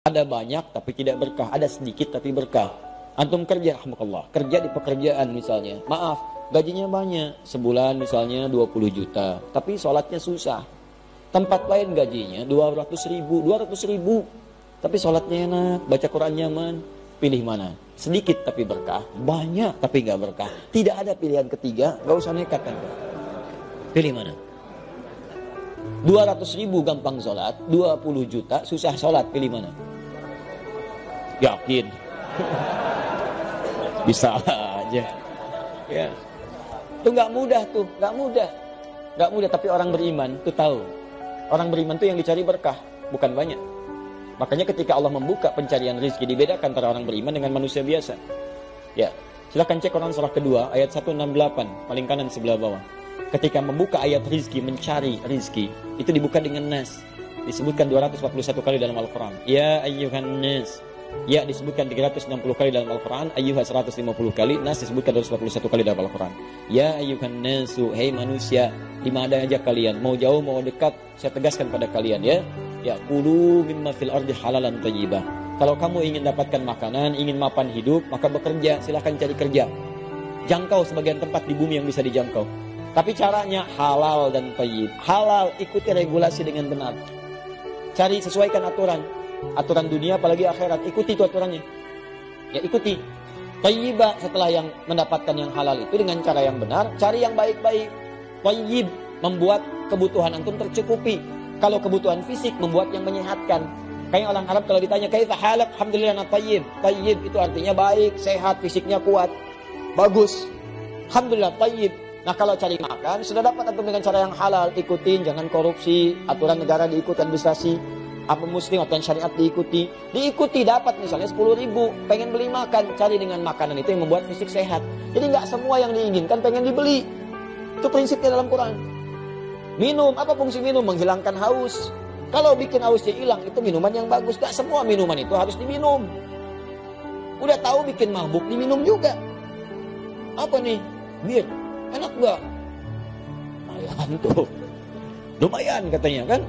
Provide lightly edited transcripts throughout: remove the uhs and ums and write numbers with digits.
Ada banyak tapi tidak berkah, ada sedikit tapi berkah. Antum kerja, rahmatullah, kerja di pekerjaan misalnya, maaf, gajinya banyak, sebulan misalnya 20 juta, tapi sholatnya susah. Tempat lain gajinya 200 ribu, tapi sholatnya enak, baca Quran nyaman. Pilih mana? Sedikit tapi berkah, banyak tapi gak berkah. Tidak ada pilihan ketiga, gak usah nekat kan. Pilih mana? 200 ribu gampang sholat, 20 juta susah sholat, pilih mana? Yakin? Bisa aja. Ya. Itu nggak mudah tuh, nggak mudah. Tapi orang beriman tuh tahu. Orang beriman tuh yang dicari berkah, bukan banyak. Makanya ketika Allah membuka pencarian rezeki, dibedakan antara orang beriman dengan manusia biasa. Ya, silakan cek Quran surah kedua ayat 168 paling kanan sebelah bawah. Ketika membuka ayat rizki, mencari rizki, itu dibuka dengan nas. Disebutkan 241 kali dalam Al-Quran. Ya ayyuhan nas. Ya disebutkan 360 kali dalam Al-Quran. Ayyuha 150 kali. Nas disebutkan 241 kali dalam Al-Quran. Ya ayyuhan nasu. Hei manusia, di mana aja kalian, mau jauh mau dekat, saya tegaskan pada kalian ya. Ya kulu mimma fil ardi halalan thayyibah. Kalau kamu ingin dapatkan makanan, ingin mapan hidup, maka bekerja, silahkan cari kerja. Jangkau sebagian tempat di bumi yang bisa dijangkau. Tapi caranya halal dan thayyib. Halal, ikuti regulasi dengan benar. Cari, sesuaikan aturan dunia apalagi akhirat, ikuti itu aturannya. Ya ikuti. Thayyibah, setelah yang mendapatkan yang halal itu dengan cara yang benar, cari yang baik-baik. Thayyib, membuat kebutuhan antum tercukupi. Kalau kebutuhan fisik, membuat yang menyehatkan. Kayak orang Arab kalau ditanya kaifa halak, alhamdulillah thayyib. Thayyib itu artinya baik, sehat, fisiknya kuat, bagus. Alhamdulillah thayyib. Nah kalau cari makan, sudah dapat antum dengan cara yang halal, ikutin, jangan korupsi, aturan negara diikuti, administrasi, apa muslim, aturan syariat diikuti, dapat misalnya 10 ribu, pengen beli makan, cari dengan makanan itu yang membuat fisik sehat. Jadi nggak semua yang diinginkan pengen dibeli. Itu prinsipnya dalam Quran. Minum, apa fungsi minum? Menghilangkan haus. Kalau bikin hausnya hilang, itu minuman yang bagus. Nggak semua minuman itu harus diminum. Udah tahu bikin mabuk, diminum juga. Apa nih? Bir. Enak gak? Lumayan tuh. Lumayan katanya kan?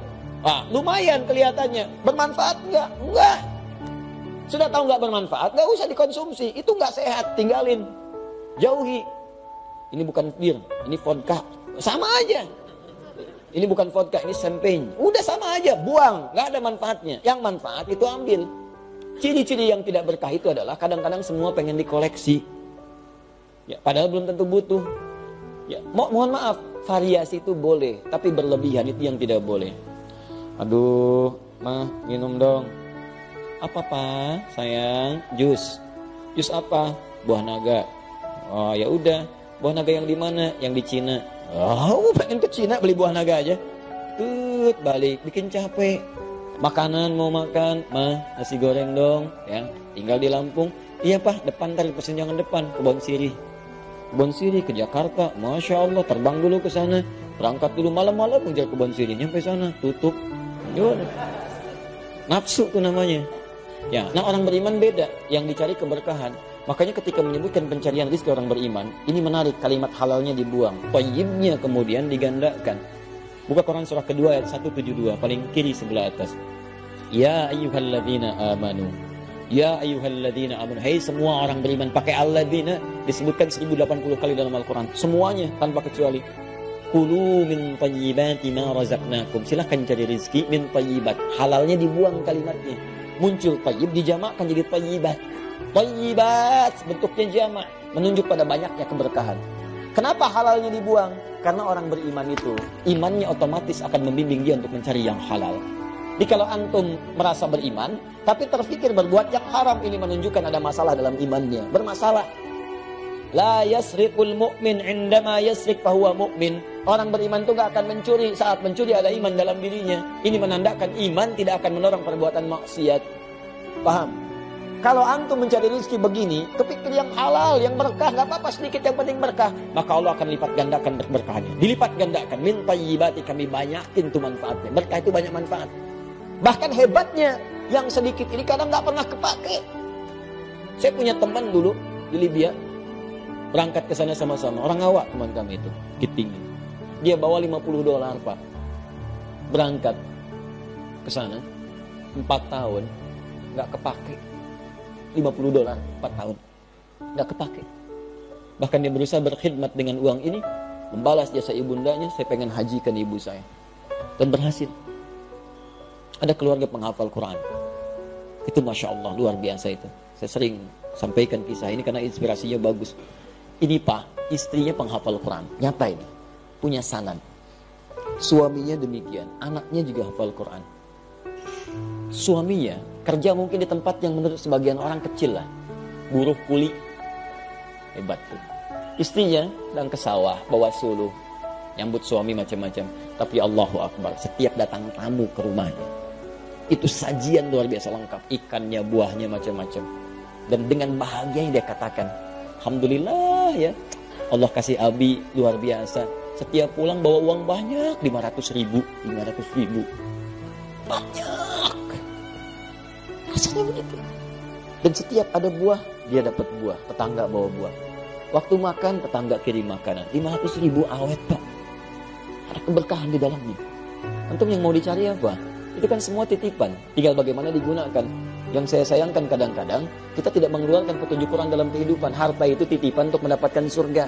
Lumayan kelihatannya. Bermanfaat gak? Enggak. Sudah tahu gak bermanfaat? Gak usah dikonsumsi. Itu gak sehat. Tinggalin. Jauhi. Ini bukan bir. Ini vodka. Sama aja. Ini bukan vodka. Ini champagne. Udah sama aja. Buang. Gak ada manfaatnya. Yang manfaat itu ambil. Ciri-ciri yang tidak berkah itu adalah kadang-kadang semua pengen dikoleksi. Ya, padahal belum tentu butuh. Ya, mohon maaf, variasi itu boleh, tapi berlebihan itu yang tidak boleh. Aduh, mah minum dong. Apa pak? Sayang, jus. Jus apa? Buah naga. Oh ya udah, buah naga yang di mana? Yang di Cina. Oh, pengen ke Cina beli buah naga aja. Tut, balik, bikin capek. Makanan mau makan, mah nasi goreng dong. Ya, tinggal di Lampung. Iya pak, depan ntar persimpangan depan, Kebon Sirih. Kebon Sirih ke Jakarta, Masya Allah, terbang dulu ke sana, berangkat dulu malam-malam mengejar Kebon Sirih, nyampe sana, tutup. Yaudah. Nafsu tuh namanya. Ya, nah orang beriman beda, yang dicari keberkahan. Makanya ketika menyebutkan pencarian rezeki orang beriman, ini menarik, kalimat halalnya dibuang, thayyibnya kemudian digandakan. Buka Quran surah kedua ayat 172, paling kiri sebelah atas. Ya ayyuhalladzina amanu. Ya ayyuhalladzina amanu. Hei semua orang beriman, pakai alladzina disebutkan 1080 kali dalam Al-Quran. Semuanya tanpa kecuali. Kulu min thayyibati ma razaqnakum. Silahkan cari rezeki min thayyibat. Halalnya dibuang kalimatnya. Muncul thayyib dijamakkan jadi thayyibat. Thayyibat bentuknya jamak, menunjuk pada banyaknya keberkahan. Kenapa halalnya dibuang? Karena orang beriman itu imannya otomatis akan membimbing dia untuk mencari yang halal. Jadi kalau antum merasa beriman, tapi terfikir berbuat yang haram, ini menunjukkan ada masalah dalam imannya. Bermasalah. La yasriqul mu'min indama yasriq fahuwa mu'min. Orang beriman itu gak akan mencuri. Saat mencuri ada iman dalam dirinya. Ini menandakan iman tidak akan mendorong perbuatan maksiat. Paham? Kalau antum mencari rezeki begini, kepikir yang halal, yang berkah, gak apa-apa sedikit yang penting berkah, maka Allah akan lipat gandakan berkahnya. Dilipat gandakan. Min thayyibati, kami banyakin tuh manfaatnya. Berkah itu banyak manfaat. Bahkan hebatnya, yang sedikit ini kadang gak pernah kepake. Saya punya teman dulu di Libya, berangkat ke sana sama-sama. Orang awak teman kami itu, Kiting. Dia bawa $50 pak. Berangkat ke sana, 4 tahun. nggak kepake. $50 4 tahun. Nggak kepake. Bahkan dia berusaha berkhidmat dengan uang ini, membalas jasa ibundanya, saya pengen hajikan ibu saya. Dan berhasil. Ada keluarga penghafal Quran. Itu Masya Allah, luar biasa itu. Saya sering sampaikan kisah ini karena inspirasinya bagus. Ini Pak, istrinya penghafal Quran. Nyata ini. Punya sanad. Suaminya demikian. Anaknya juga hafal Quran. Suaminya kerja mungkin di tempat yang menurut sebagian orang kecil lah. Buruh kuli. Hebat tuh. Istrinya sedang ke sawah, bawa suluh. Nyambut suami macam-macam. Tapi Allahu Akbar, setiap datang tamu ke rumahnya, itu sajian luar biasa lengkap. Ikannya, buahnya, macam-macam. Dan dengan bahagia dia katakan, Alhamdulillah ya, Allah kasih Abi luar biasa. Setiap pulang bawa uang banyak, 500.000. Banyak. Rasanya begitu. Dan setiap ada buah, dia dapat buah. Tetangga bawa buah. Waktu makan, tetangga kirim makanan. 500.000 awet Pak. Ada keberkahan di dalamnya. Antum yang mau dicari apa? Itu kan semua titipan. Tinggal bagaimana digunakan. Yang saya sayangkan kadang-kadang, kita tidak mengeluarkan petunjuk Quran dalam kehidupan. Harta itu titipan untuk mendapatkan surga.